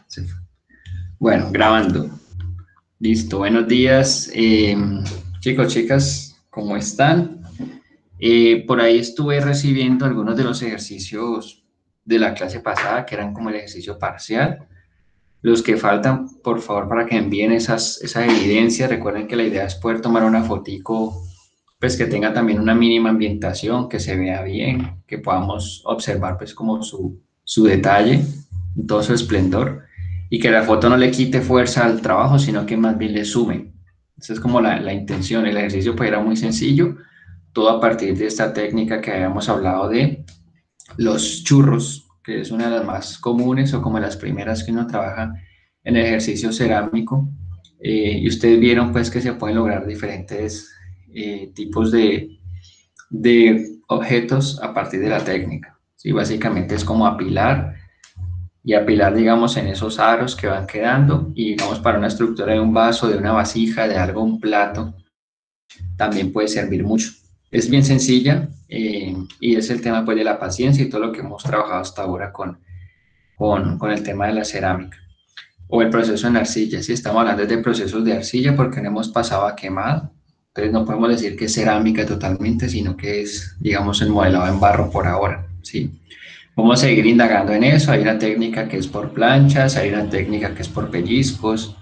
Se fue. Bueno, grabando. Listo, buenos días. Chicos, chicas, ¿cómo están? Por ahí estuve recibiendo algunos de los ejercicios de la clase pasada, que eran como el ejercicio parcial. Los que faltan, por favor, para que envíen esas evidencias. Recuerden que la idea es poder tomar una fotico, pues que tenga también una mínima ambientación, que se vea bien, que podamos observar pues como su detalle, todo su esplendor, y que la foto no le quite fuerza al trabajo, sino que más bien le sume. Esa es como la intención. El ejercicio pues era muy sencillo, todo a partir de esta técnica que habíamos hablado de los churros, que es una de las más comunes o como las primeras que uno trabaja en el ejercicio cerámico. Y ustedes vieron pues que se pueden lograr diferentes tipos de objetos a partir de la técnica. ¿Sí? Básicamente es como apilar y apilar, digamos, en esos aros que van quedando y, digamos, para una estructura de un vaso, de una vasija, de algo, un plato, también puede servir mucho. Es bien sencilla y es el tema pues de la paciencia y todo lo que hemos trabajado hasta ahora con el tema de la cerámica o el proceso en arcilla. Si estamos hablando de procesos de arcilla porque no hemos pasado a quemado, entonces no podemos decir que es cerámica totalmente, sino que es, digamos, el modelado en barro por ahora, ¿sí? Vamos a seguir indagando en eso. Hay una técnica que es por planchas, hay una técnica que es por pellizcos.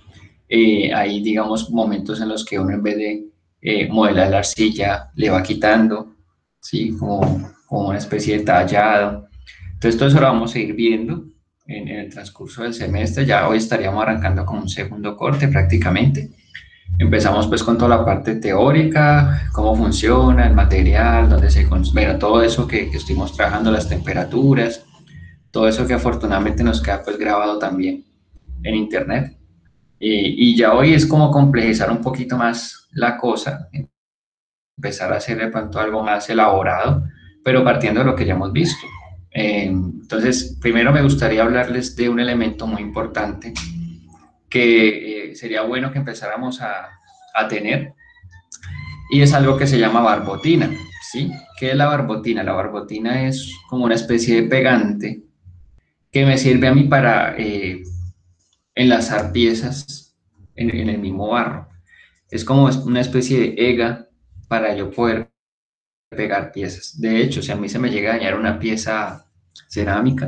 Hay, digamos, momentos en los que uno en vez de modelar la arcilla le va quitando, ¿sí? Como una especie de tallado. Entonces, todo eso lo vamos a ir viendo en el transcurso del semestre. Ya hoy estaríamos arrancando con un segundo corte prácticamente. Empezamos pues con toda la parte teórica, cómo funciona el material, dónde se considera, todo eso que estuvimos trabajando, las temperaturas, todo eso que afortunadamente nos queda pues grabado también en internet. Y ya hoy es como complejizar un poquito más la cosa, empezar a hacer de pronto algo más elaborado, pero partiendo de lo que ya hemos visto. Entonces, primero me gustaría hablarles de un elemento muy importante que sería bueno que empezáramos a tener, y es algo que se llama barbotina, ¿sí? ¿Qué es la barbotina? La barbotina es como una especie de pegante que me sirve a mí para enlazar piezas en el mismo barro. Es como una especie de ega para yo poder pegar piezas. De hecho, si a mí se me llega a dañar una pieza cerámica,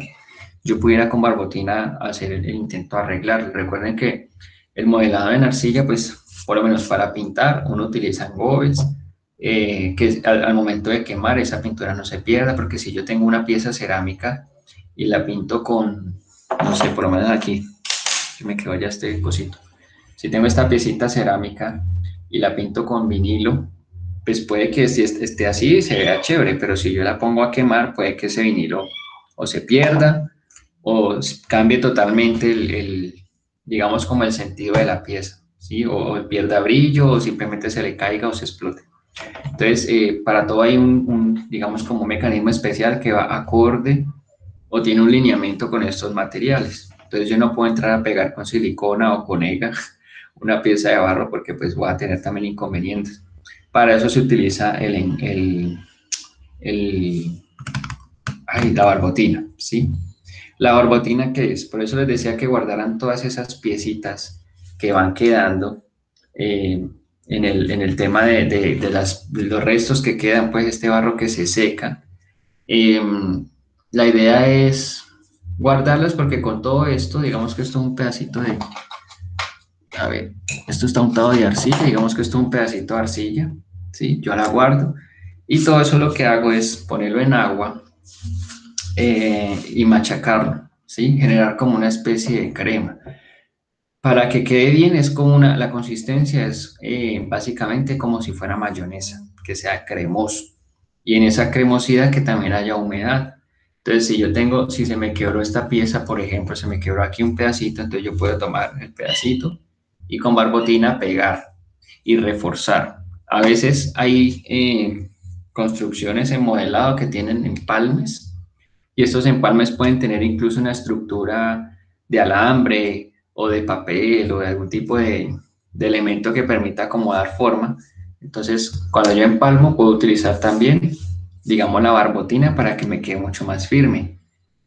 yo pudiera con barbotina hacer el intento de arreglarlo. Recuerden que el modelado en arcilla, pues por lo menos para pintar, uno utiliza engobes, que al momento de quemar esa pintura no se pierda, porque si yo tengo una pieza cerámica y la pinto con, no sé, por lo menos aquí, que me quedó ya este cosito. Si tengo esta piecita cerámica y la pinto con vinilo, pues puede que si esté así se vea chévere, pero si yo la pongo a quemar, puede que ese vinilo o se pierda o cambie totalmente digamos, como el sentido de la pieza, ¿sí? O pierda brillo o simplemente se le caiga o se explote. Entonces, para todo hay digamos, como un mecanismo especial que va acorde o tiene un lineamiento con estos materiales. Entonces, yo no puedo entrar a pegar con silicona o con EGA una pieza de barro porque pues voy a tener también inconvenientes. Para eso se utiliza el la barbotina, ¿sí? La barbotina, ¿qué es? Por eso les decía que guardaran todas esas piecitas que van quedando en el tema de los restos que quedan, pues este barro que se seca. Eh, la idea es guardarlas porque con todo esto, digamos que esto es un pedacito de, a ver, esto está untado de arcilla, digamos que esto es un pedacito de arcilla, ¿sí? Yo la guardo y todo eso lo que hago es ponerlo en agua y machacarlo, ¿sí? Generar como una especie de crema. Para que quede bien es como la consistencia es básicamente como si fuera mayonesa, que sea cremoso. Y en esa cremosidad que también haya humedad. Entonces, si se me quebró esta pieza, por ejemplo, se me quebró aquí un pedacito, entonces yo puedo tomar el pedacito y con barbotina pegar y reforzar. A veces hay construcciones en modelado que tienen empalmes y estos empalmes pueden tener incluso una estructura de alambre o de papel o de algún tipo de elemento que permita como dar forma. Entonces, cuando yo empalmo, puedo utilizar también, digamos, la barbotina para que me quede mucho más firme.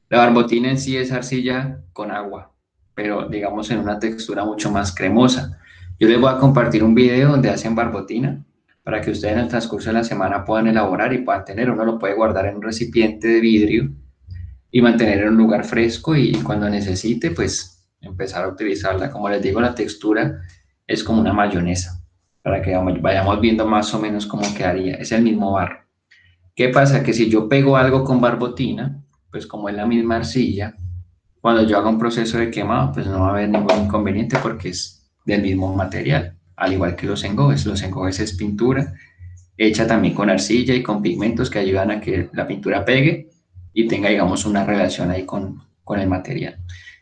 La barbotina en sí es arcilla con agua, pero digamos en una textura mucho más cremosa. Yo les voy a compartir un video donde hacen barbotina para que ustedes en el transcurso de la semana puedan elaborar y puedan tener. Uno lo puede guardar en un recipiente de vidrio y mantener en un lugar fresco y cuando necesite, pues empezar a utilizarla. Como les digo, la textura es como una mayonesa, para que vayamos viendo más o menos cómo quedaría. Es el mismo barro. ¿Qué pasa? Que si yo pego algo con barbotina, pues como es la misma arcilla, cuando yo haga un proceso de quemado, pues no va a haber ningún inconveniente porque es del mismo material, al igual que los engojes. Los engojes es pintura hecha también con arcilla y con pigmentos que ayudan a que la pintura pegue y tenga, digamos, una relación ahí con el material.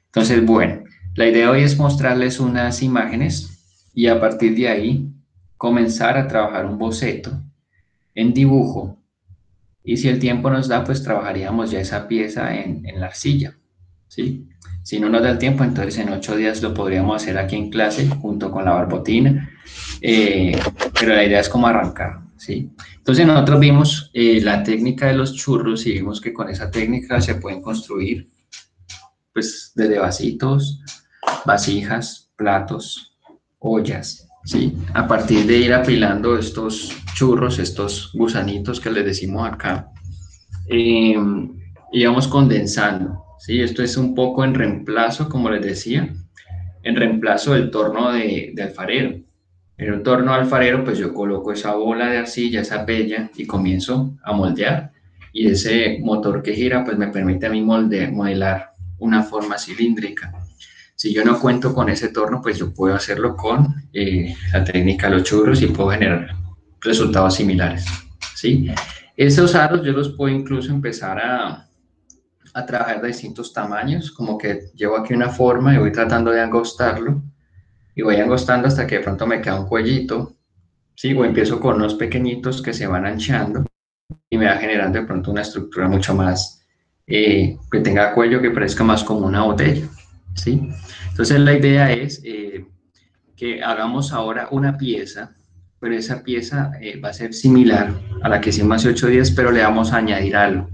Entonces, bueno, la idea hoy es mostrarles unas imágenes y a partir de ahí comenzar a trabajar un boceto en dibujo y si el tiempo nos da, pues trabajaríamos ya esa pieza en la arcilla, ¿sí? Si no nos da el tiempo, entonces en 8 días lo podríamos hacer aquí en clase junto con la barbotina, eh, pero la idea es como arrancar, ¿sí? Entonces nosotros vimos la técnica de los churros y vimos que con esa técnica se pueden construir, pues, desde vasitos, vasijas, platos, ollas, ¿sí? A partir de ir apilando estos churros, estos gusanitos que les decimos acá, eh, íbamos condensando, ¿sí? Esto es un poco en reemplazo, como les decía, en reemplazo del torno de alfarero. En un torno alfarero, pues yo coloco esa bola de arcilla, esa pella, y comienzo a moldear. Y ese motor que gira, pues me permite a mí modelar una forma cilíndrica. Si yo no cuento con ese torno, pues yo puedo hacerlo con la técnica de los churros y puedo generar resultados similares, ¿sí? Esos aros yo los puedo incluso empezar a trabajar de distintos tamaños, como que llevo aquí una forma y voy tratando de angostarlo y voy angostando hasta que de pronto me queda un cuellito, ¿sí? O empiezo con unos pequeñitos que se van anchando y me va generando de pronto una estructura mucho más, que tenga cuello que parezca más como una botella, ¿sí? Entonces la idea es que hagamos ahora una pieza, pero esa pieza va a ser similar a la que hicimos hace 8 días, pero le vamos a añadir algo.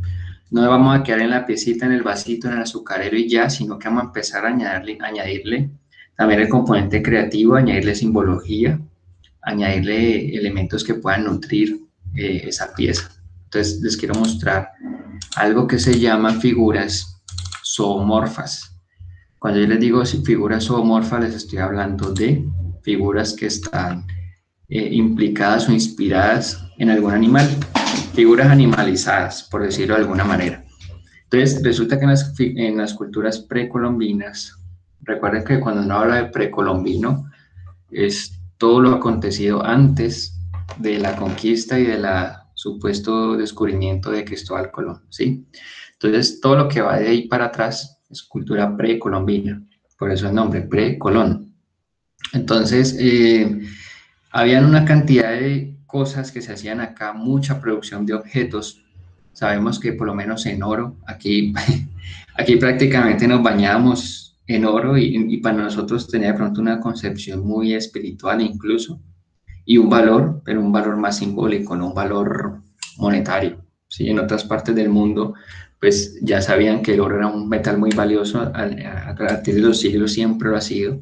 No vamos a quedar en la piecita, en el vasito, en el azucarero y ya, sino que vamos a empezar a añadirle también el componente creativo, añadirle simbología, añadirle elementos que puedan nutrir esa pieza. Entonces les quiero mostrar algo que se llama figuras zoomorfas. Cuando yo les digo figuras zoomorfas, les estoy hablando de figuras que están implicadas o inspiradas en algún animal, figuras animalizadas, por decirlo de alguna manera. Entonces, resulta que en las culturas precolombinas, recuerden que cuando uno habla de precolombino, es todo lo acontecido antes de la conquista y del supuesto descubrimiento de Cristóbal Colón, ¿sí? Entonces, todo lo que va de ahí para atrás es cultura precolombina, por eso el nombre, precolón. Entonces, habían una cantidad de cosas que se hacían acá, mucha producción de objetos. Sabemos que por lo menos en oro, aquí, aquí prácticamente nos bañábamos en oro y para nosotros tenía de pronto una concepción muy espiritual incluso y un valor, pero un valor más simbólico, no un valor monetario. ¿Sí? En otras partes del mundo, pues ya sabían que el oro era un metal muy valioso, a partir de los siglos siempre lo ha sido,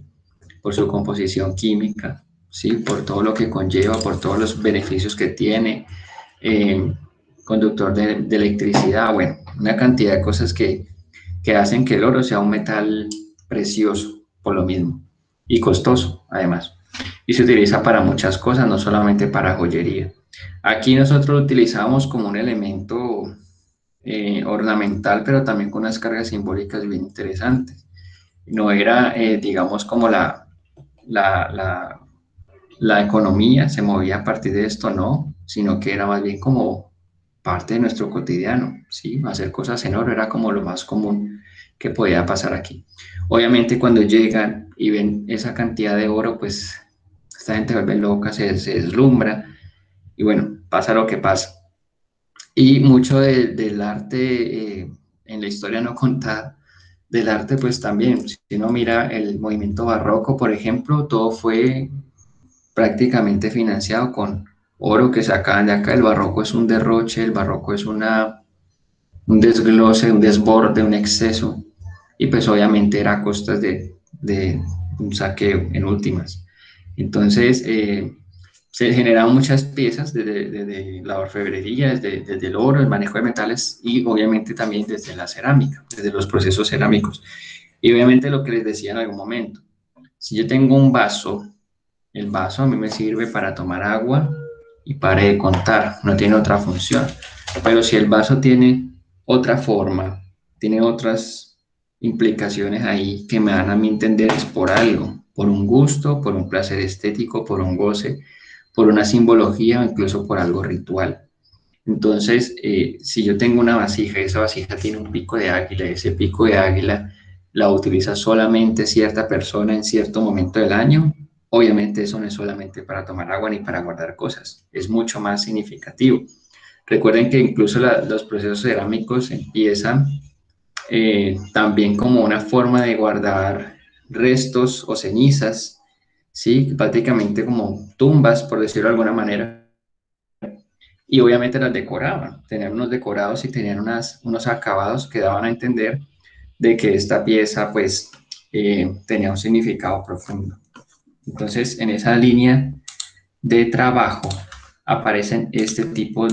por su composición química, ¿sí? Por todo lo que conlleva, por todos los beneficios que tiene, eh, conductor de electricidad, bueno, una cantidad de cosas que hacen que el oro sea un metal precioso por lo mismo y costoso además. Y se utiliza para muchas cosas, no solamente para joyería. Aquí nosotros lo utilizamos como un elemento ornamental, pero también con unas cargas simbólicas bien interesantes. No era, digamos, como la, la, la economía se movía a partir de esto, no, sino que era más bien como parte de nuestro cotidiano, ¿sí? Hacer cosas en oro era como lo más común que podía pasar aquí. Obviamente cuando llegan y ven esa cantidad de oro, pues esta gente vuelve loca, se deslumbra y bueno, pasa lo que pasa. Y mucho del arte, en la historia no contada, del arte pues también, si uno mira el movimiento barroco, por ejemplo, todo fue prácticamente financiado con oro que sacaban de acá. El barroco es un derroche, el barroco es un desglose, un desborde, un exceso. Y pues obviamente era a costas de un saqueo en últimas. Entonces, se generaban muchas piezas desde la orfebrería, desde el oro, el manejo de metales y obviamente también desde la cerámica, desde los procesos cerámicos. Y obviamente lo que les decía en algún momento, si yo tengo un vaso, el vaso a mí me sirve para tomar agua y para de contar, no tiene otra función. Pero si el vaso tiene otra forma, tiene otras implicaciones ahí que me dan a mí entender es por algo, por un gusto, por un placer estético, por un goce, por una simbología o incluso por algo ritual. Entonces, si yo tengo una vasija y esa vasija tiene un pico de águila y ese pico de águila la utiliza solamente cierta persona en cierto momento del año, obviamente eso no es solamente para tomar agua ni para guardar cosas, es mucho más significativo. Recuerden que incluso los procesos cerámicos empiezan también como una forma de guardar restos o cenizas, ¿sí? Prácticamente como tumbas, por decirlo de alguna manera, y obviamente las decoraban, tenían unos decorados y tenían unos acabados que daban a entender de que esta pieza pues tenía un significado profundo. Entonces, en esa línea de trabajo aparecen este tipo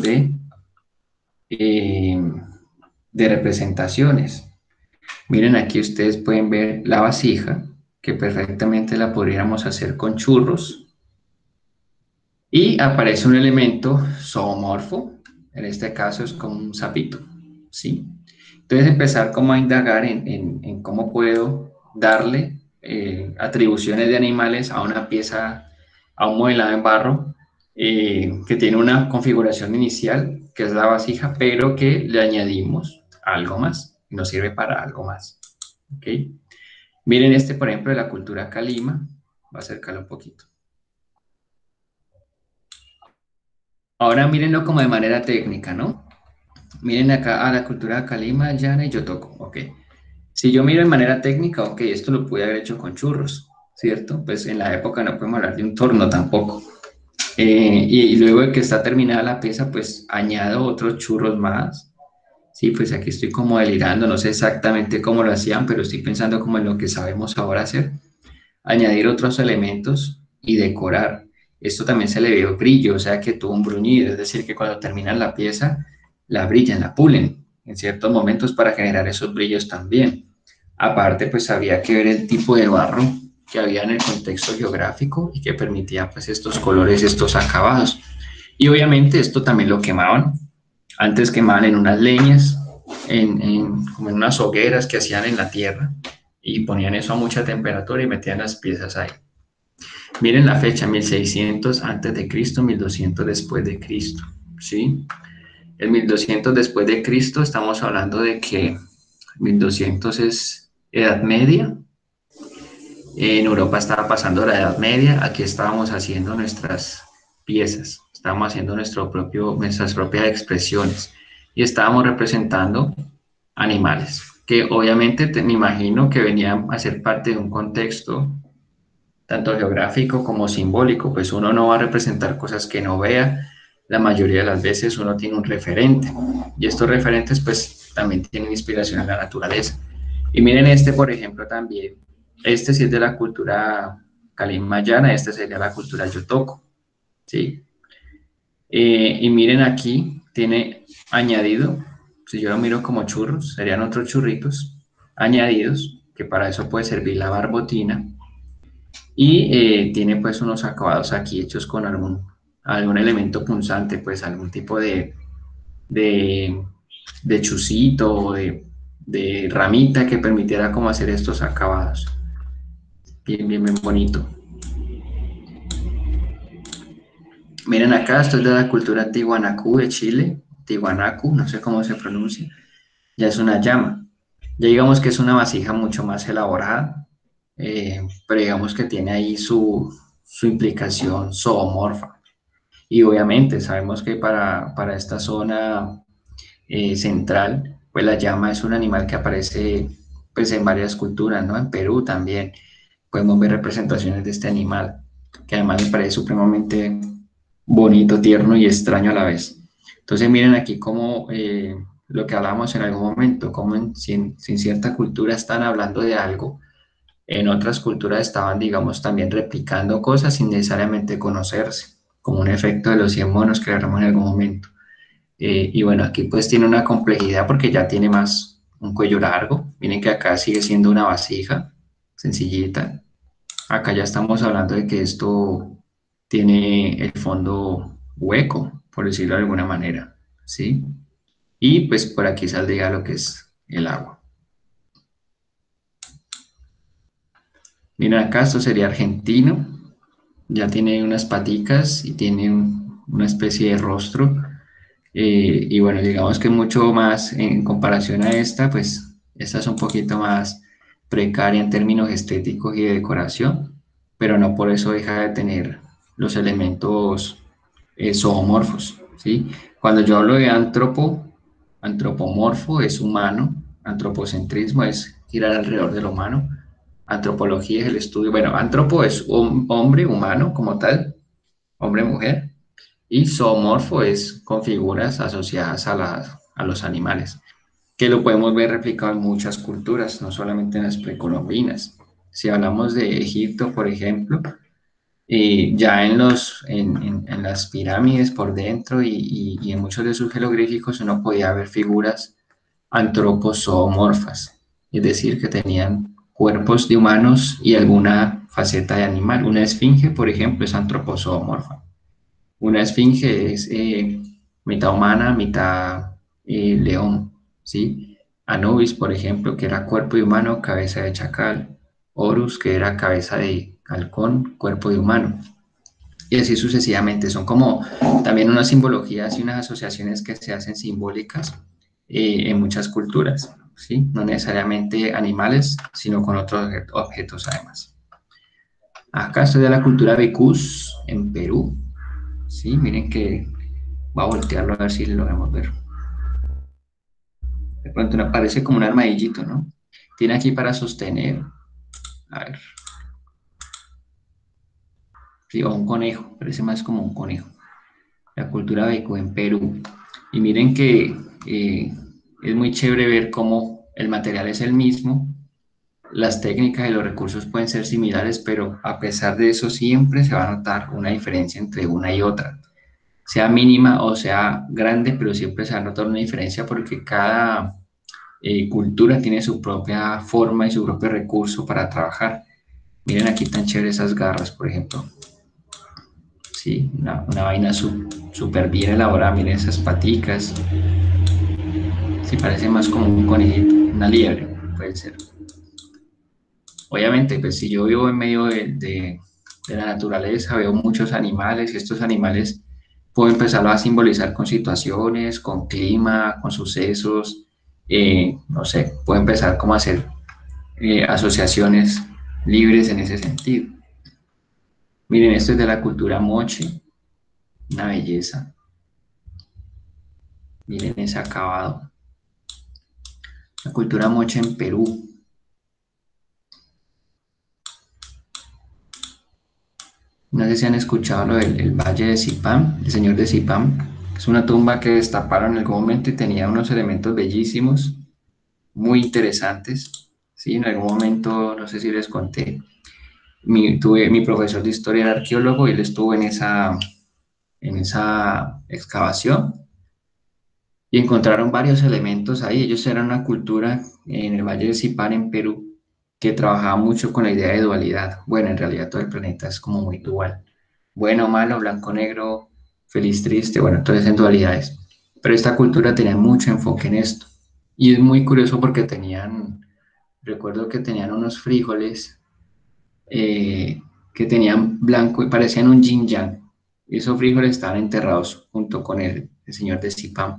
eh, de representaciones. Miren, aquí ustedes pueden ver la vasija, que perfectamente la podríamos hacer con churros, y aparece un elemento zoomorfo, en este caso es como un sapito, ¿sí? Entonces empezar como a indagar en cómo puedo darle atribuciones de animales a una pieza, a un modelado en barro, que tiene una configuración inicial, que es la vasija, pero que le añadimos algo más, y nos sirve para algo más, ¿ok? Miren este, por ejemplo, de la cultura Calima, voy a acercarlo un poquito. Ahora mírenlo como de manera técnica, ¿no? Miren acá a la cultura Calima, Llana y Yotoco, ok. Si yo miro de manera técnica, ok, esto lo pude haber hecho con churros, ¿cierto? Pues en la época no podemos hablar de un torno tampoco. Y luego de que está terminada la pieza, pues añado otros churros más. Sí, pues aquí estoy como delirando, no sé exactamente cómo lo hacían, pero estoy pensando como en lo que sabemos ahora hacer. Añadir otros elementos y decorar. Esto también se le dio brillo, o sea que tuvo un bruñido, es decir, que cuando terminan la pieza, la brillan, la pulen en ciertos momentos para generar esos brillos también. Aparte, pues había que ver el tipo de barro que había en el contexto geográfico y que permitía pues estos colores, estos acabados. Y obviamente esto también lo quemaban. Antes quemaban en unas leñas, como en unas hogueras que hacían en la tierra y ponían eso a mucha temperatura y metían las piezas ahí. Miren la fecha, 1600 antes de Cristo, 1200 después de Cristo, ¿sí? El 1200 después de Cristo estamos hablando de que 1200 es Edad Media. En Europa estaba pasando la Edad Media, aquí estábamos haciendo nuestras piezas, estábamos haciendo nuestras propias expresiones y estábamos representando animales, que obviamente me imagino que venían a ser parte de un contexto tanto geográfico como simbólico, pues uno no va a representar cosas que no vea, la mayoría de las veces uno tiene un referente y estos referentes pues también tienen inspiración en la naturaleza. Y miren este, por ejemplo, también, este sí es de la cultura Kalimayana, este sería la cultura Yotoco, ¿sí? Y miren aquí, tiene añadido, si yo lo miro como churros, serían otros churritos añadidos, que para eso puede servir la barbotina, y tiene pues unos acabados aquí hechos con algún elemento punzante, pues algún tipo de, de chucito o de ramita que permitiera como hacer estos acabados. Bien, bien, bien bonito. Miren acá, esto es de la cultura Tiwanaku de Chile, Tiwanaku, no sé cómo se pronuncia, ya es una llama. Ya digamos que es una vasija mucho más elaborada, pero digamos que tiene ahí su implicación zoomorfa. Y obviamente sabemos que para esta zona central, pues la llama es un animal que aparece pues en varias culturas, ¿no? En Perú también podemos ver representaciones de este animal, que además me parece supremamente bonito, tierno y extraño a la vez. Entonces miren aquí cómo lo que hablamos en algún momento, cómo si en cierta cultura están hablando de algo, En otras culturas estaban, digamos, también replicando cosas sin necesariamente conocerse, como un efecto de los 100 monos que hablamos en algún momento. Y bueno, aquí pues tiene una complejidad porque ya tiene más un cuello largo. Miren que acá sigue siendo una vasija sencillita. Acá ya estamos hablando de que esto tiene el fondo hueco, por decirlo de alguna manera, ¿sí? Y pues por aquí saldría lo que es el agua. Mira acá, esto sería argentino, ya tiene unas paticas y tiene una especie de rostro. Y bueno, digamos que mucho más en comparación a esta, pues esta es un poquito más precaria en términos estéticos y de decoración, pero no por eso deja de tener los elementos zoomorfos, ¿sí? Cuando yo hablo de antropomorfo es humano, antropocentrismo es girar alrededor del humano, antropología es el estudio, bueno, antropo es hombre, humano como tal, hombre-mujer, y zoomorfo es con figuras asociadas a los animales, que lo podemos ver replicado en muchas culturas, no solamente en las precolombinas. Si hablamos de Egipto, por ejemplo, ya en las pirámides por dentro y en muchos de sus jeroglíficos uno podía ver figuras antropozoomorfas, es decir, que tenían cuerpos de humanos y alguna faceta de animal. Una esfinge, por ejemplo, es antropozoomorfa. Una esfinge es mitad humana, mitad león, ¿sí? Anubis, por ejemplo, que era cuerpo de humano, cabeza de chacal. Horus, que era cabeza de halcón, cuerpo de humano. Y así sucesivamente. Son como también unas simbologías y unas asociaciones que se hacen simbólicas en muchas culturas, ¿sí? No necesariamente animales, sino con otros objetos además. Acá estoy de la cultura Becús en Perú. Sí, miren que va a voltearlo a ver si lo logramos ver. De pronto me parece como un armadillito, ¿no? Tiene aquí para sostener, a ver, sí, o un conejo, parece más como un conejo. La cultura Beco en Perú. Y miren que es muy chévere ver cómo el material es el mismo, las técnicas y los recursos pueden ser similares, pero a pesar de eso siempre se va a notar una diferencia entre una y otra, sea mínima o sea grande, pero siempre se va a notar una diferencia porque cada cultura tiene su propia forma y su propio recurso para trabajar. Miren aquí tan chévere esas garras, por ejemplo. Sí, una vaina súper bien elaborada. Miren esas paticas. Sí, parece más como un conejito, una liebre, puede ser. Obviamente, pues si yo vivo en medio de la naturaleza, veo muchos animales y estos animales puedo empezarlo a simbolizar con situaciones, con clima, con sucesos, no sé, puedo empezar como a hacer asociaciones libres en ese sentido. Miren, esto es de la cultura moche, una belleza. Miren ese acabado. La cultura moche en Perú. No sé si han escuchado lo del el Valle de Zipán, el señor de Zipán. Es una tumba que destaparon en algún momento y tenía unos elementos bellísimos, muy interesantes. Sí, en algún momento, no sé si les conté, mi profesor de historia era arqueólogo y él estuvo en esa excavación y encontraron varios elementos ahí. Ellos eran una cultura en el Valle de Zipán, en Perú, que trabajaba mucho con la idea de dualidad. Bueno, en realidad todo el planeta es como muy dual. Bueno, malo, blanco, negro, feliz, triste, bueno, todo es en dualidades. Pero esta cultura tenía mucho enfoque en esto. Y es muy curioso porque recuerdo que tenían unos frijoles eh, que tenían blanco y parecían un yin yang. Y esos frijoles estaban enterrados junto con el señor de Zipán.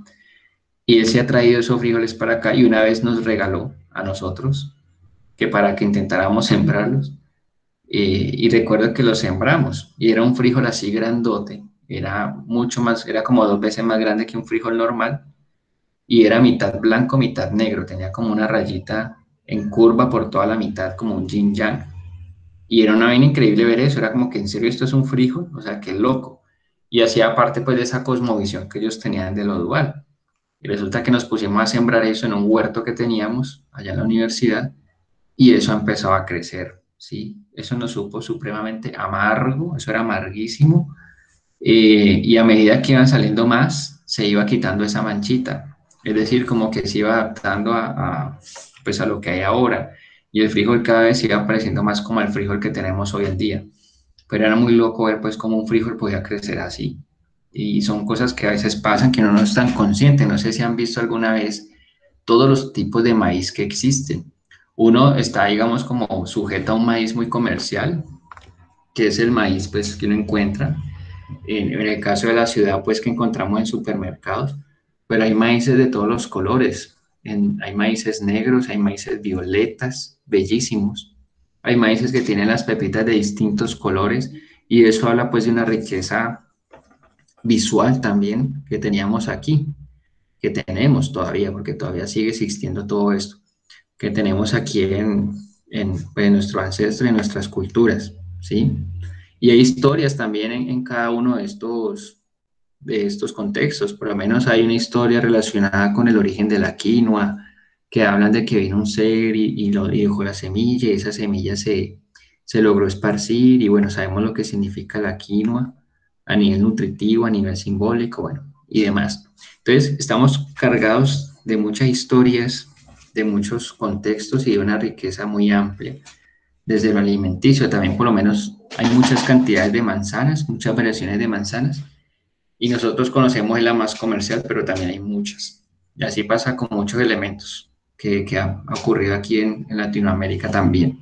Y él se ha traído esos frijoles para acá y una vez nos regaló a nosotros que para que intentáramos sembrarlos. Y recuerdo que los sembramos y era un frijol así grandote, era mucho más, era como 2 veces más grande que un frijol normal y era mitad blanco, mitad negro, tenía como una rayita en curva por toda la mitad, como un yin yang. Y era una vaina increíble ver eso, era como que en serio esto es un frijol, o sea, qué loco. Y hacía parte pues de esa cosmovisión que ellos tenían de lo dual. Y resulta que nos pusimos a sembrar eso en un huerto que teníamos allá en la universidad y eso empezó a crecer. ¿sí? Eso nos supo supremamente amargo, eso era amarguísimo, y a medida que iban saliendo más, se iba quitando esa manchita, es decir, como que se iba adaptando pues a lo que hay ahora, y el frijol cada vez se iba pareciendo más como al frijol que tenemos hoy en día, pero era muy loco ver pues cómo un frijol podía crecer así, y son cosas que a veces pasan que uno no es tan consciente, no sé si han visto alguna vez todos los tipos de maíz que existen. Uno está, digamos, como sujeto a un maíz muy comercial, que es el maíz pues, que uno encuentra. En el caso de la ciudad, pues que encontramos en supermercados, pero hay maíces de todos los colores. Hay maíces negros, hay maíces violetas, bellísimos. Hay maíces que tienen las pepitas de distintos colores y eso habla pues de una riqueza visual también que teníamos aquí, que tenemos todavía, porque todavía sigue existiendo todo esto que tenemos aquí pues, en nuestros ancestros y en nuestras culturas, ¿sí? Y hay historias también en cada uno de estos contextos. Por lo menos hay una historia relacionada con el origen de la quinoa, que hablan de que vino un ser y dejó la semilla, y esa semilla se logró esparcir, y bueno, sabemos lo que significa la quinoa a nivel nutritivo, a nivel simbólico, bueno, y demás. Entonces, estamos cargados de muchas historias, de muchos contextos y de una riqueza muy amplia. Desde lo alimenticio, también por lo menos hay muchas cantidades de manzanas, muchas variaciones de manzanas, y nosotros conocemos la más comercial, pero también hay muchas. Y así pasa con muchos elementos que ha ocurrido aquí en Latinoamérica también.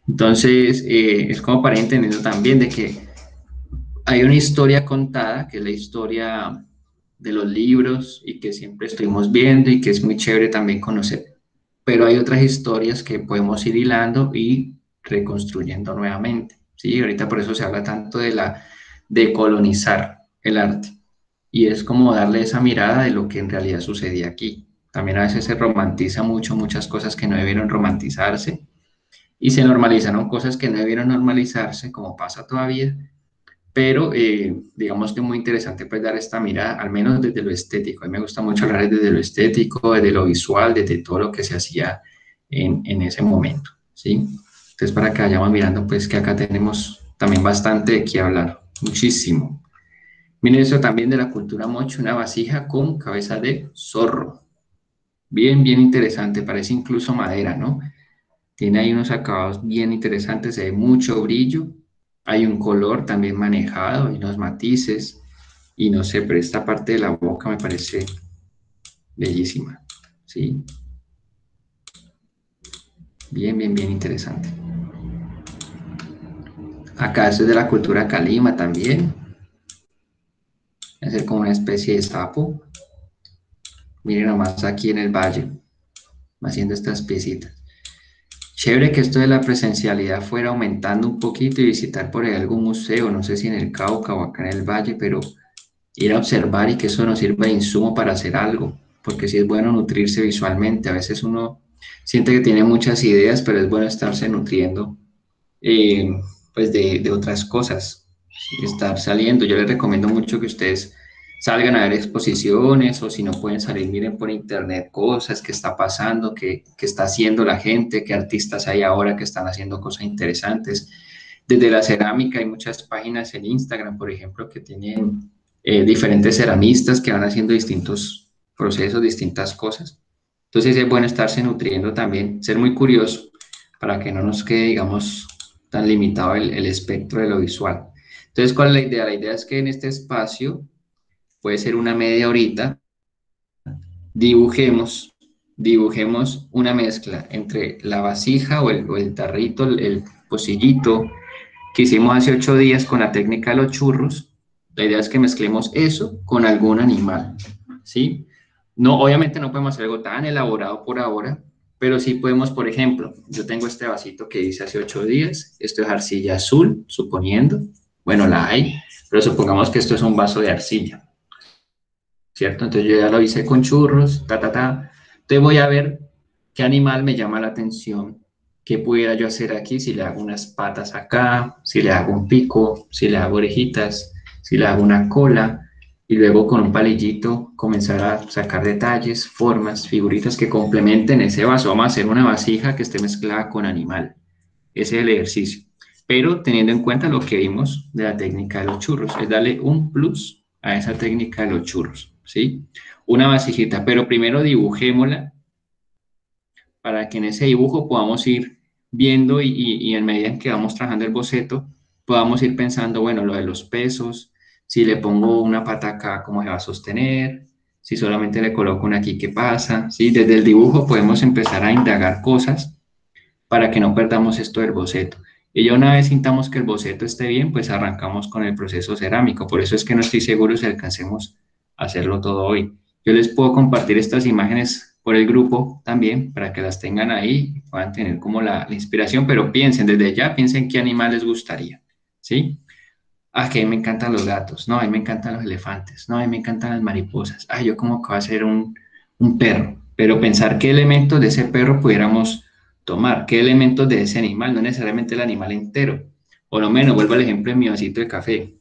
Entonces, es como para ir entendiendo también de que hay una historia contada, que es la historia de los libros y que siempre estuvimos viendo y que es muy chévere también conocer. Pero hay otras historias que podemos ir hilando y reconstruyendo nuevamente. ¿Sí? Ahorita por eso se habla tanto de colonizar el arte. Y es como darle esa mirada de lo que en realidad sucedía aquí. También a veces se romantiza mucho muchas cosas que no debieron romantizarse y se normalizaron cosas que no debieron normalizarse, como pasa todavía, pero digamos que es muy interesante pues dar esta mirada, al menos desde lo estético. A mí me gusta mucho hablar desde lo estético, desde lo visual, desde todo lo que se hacía en ese momento, ¿sí? Entonces para que vayamos mirando pues que acá tenemos también bastante de qué hablar, muchísimo. Miren eso también de la cultura moche, una vasija con cabeza de zorro. Bien, bien interesante, parece incluso madera, ¿no? Tiene ahí unos acabados bien interesantes, se ve mucho brillo, hay un color también manejado, y unos matices, y no sé, pero esta parte de la boca me parece bellísima, ¿sí? Bien, bien, bien interesante. Acá esto es de la cultura calima también, es ser como una especie de sapo. Miren nomás aquí en el valle, haciendo estas piecitas. Chévere que esto de la presencialidad fuera aumentando un poquito y visitar por ahí algún museo, no sé si en el Cauca o acá en el Valle, pero ir a observar y que eso nos sirva de insumo para hacer algo, porque sí es bueno nutrirse visualmente. A veces uno siente que tiene muchas ideas, pero es bueno estarse nutriendo eh, pues de otras cosas, estar saliendo. Yo les recomiendo mucho que ustedes salgan a ver exposiciones o si no pueden salir, miren por internet cosas que está pasando, que está haciendo la gente, qué artistas hay ahora que están haciendo cosas interesantes. Desde la cerámica hay muchas páginas en Instagram, por ejemplo, que tienen diferentes ceramistas que van haciendo distintos procesos, distintas cosas. Entonces es bueno estarse nutriendo también, ser muy curioso para que no nos quede, digamos, tan limitado el espectro de lo visual. Entonces, ¿cuál es la idea? La idea es que en este espacio, puede ser una media horita, dibujemos, dibujemos una mezcla entre la vasija o el tarrito, el pocillito que hicimos hace 8 días con la técnica de los churros. La idea es que mezclemos eso con algún animal, ¿sí? No, obviamente no podemos hacer algo tan elaborado por ahora, pero sí podemos, por ejemplo, yo tengo este vasito que hice hace 8 días, esto es arcilla azul, suponiendo, bueno, la hay, pero supongamos que esto es un vaso de arcilla, ¿cierto? Entonces yo ya lo hice con churros, ta, ta, ta. Entonces voy a ver qué animal me llama la atención, qué pudiera yo hacer aquí, si le hago unas patas acá, si le hago un pico, si le hago orejitas, si le hago una cola, y luego con un palillito comenzar a sacar detalles, formas, figuritas que complementen ese vaso. Vamos a hacer una vasija que esté mezclada con animal. Ese es el ejercicio. Pero teniendo en cuenta lo que vimos de la técnica de los churros, es darle un plus a esa técnica de los churros, ¿sí? Una vasijita, pero primero dibujémosla para que en ese dibujo podamos ir viendo y en medida en que vamos trabajando el boceto, podamos ir pensando, bueno, lo de los pesos, si le pongo una pata acá, ¿cómo se va a sostener? Si solamente le coloco una aquí, ¿qué pasa? ¿Sí? Desde el dibujo podemos empezar a indagar cosas para que no perdamos esto del boceto. Y ya una vez sintamos que el boceto esté bien, pues arrancamos con el proceso cerámico. Por eso es que no estoy seguro si alcancemos a hacerlo todo hoy. Yo les puedo compartir estas imágenes por el grupo también para que las tengan ahí y puedan tener como la inspiración, pero piensen desde ya, piensen qué animal les gustaría, ¿sí? Ah, que a mí me encantan los gatos, no, a mí me encantan los elefantes, no, a mí me encantan las mariposas, ah, yo como que voy a ser un perro, pero pensar qué elementos de ese perro pudiéramos tomar, qué elementos de ese animal, no necesariamente el animal entero, por lo menos, vuelvo al ejemplo de mi vasito de café,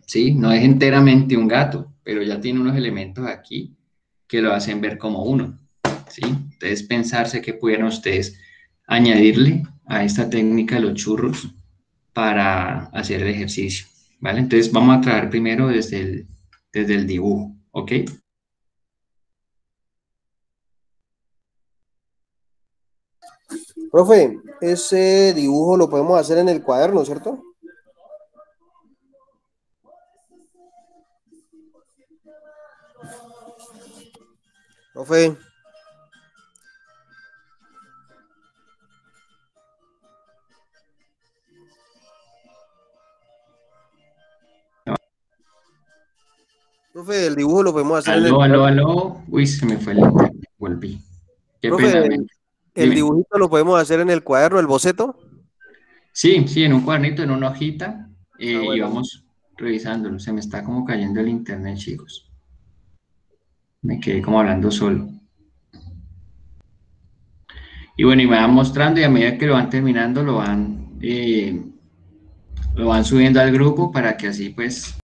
¿sí? No es enteramente un gato, pero ya tiene unos elementos aquí que lo hacen ver como uno, ¿sí? Entonces pensarse que pudieran ustedes añadirle a esta técnica de los churros para hacer el ejercicio, ¿vale? Entonces vamos a trabajar primero desde el dibujo, ¿ok? Profe, ese dibujo lo podemos hacer en el cuaderno, ¿cierto? Profe, profe, el dibujo lo podemos hacer en el Aló, aló, cuaderno. aló. Uy, se me fue el internet, volví. Qué Profe, pena, el dime. dibujito lo podemos hacer en el cuaderno, el boceto. Sí, sí, en un cuadernito, en una hojita, Ah, y bueno. vamos revisándolo. Se me está como cayendo el internet, chicos. Me quedé como hablando solo. Y bueno, y me van mostrando y a medida que lo van terminando, lo van subiendo al grupo para que así pues